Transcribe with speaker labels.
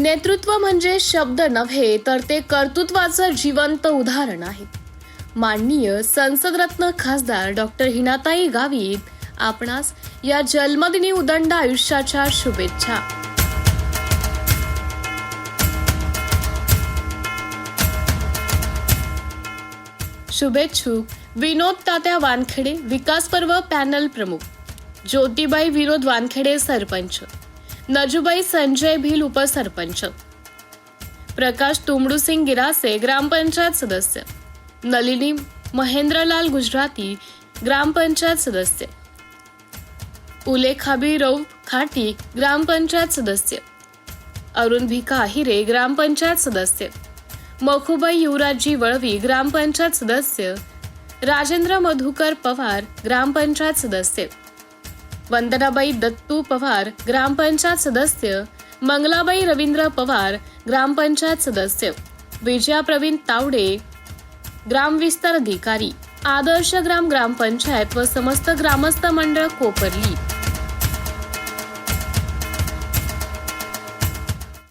Speaker 1: नेतृत्व म्हणजे शब्द नव्हे तर ते कर्तृत्वाचं जिवंत उदाहरण आहे. माननीय संसदरत्न खासदार डॉक्टर हिनाताई गावित आपणास या जन्मदिनी उदंड आयुष्याच्या शुभेच्छा. शुभेच्छुक विनोद तात्या वानखेडे, विकास पर्व पॅनल प्रमुख, ज्योतिबाई विनोद वानखेडे सरपंच, नजुबाई संजय भील उपसरपंच, प्रकाश तुमडूसिंग गिरासे ग्रामपंचायत सदस्य, नलिनी महेंद्रलाल गुजराती ग्रामपंचायत सदस्य, उलेखाबी रौफ खाटी ग्रामपंचायत सदस्य, अरुण भिका हिरे ग्रामपंचायत सदस्य, मखुबाई युवराजी वळवी ग्रामपंचायत सदस्य, राजेंद्र मधुकर पवार ग्रामपंचायत सदस्य, वंदनाबाई दत्तू पवार ग्रामपंचायत सदस्य, मंगलाबाई रवींद्र पवार ग्रामपंचायत सदस्य, विजया प्रवीण तावडे ग्रामविस्तार अधिकारी, आदर्श ग्रामपंचायत व समस्त ग्रामस्थ मंडळ कोपरली.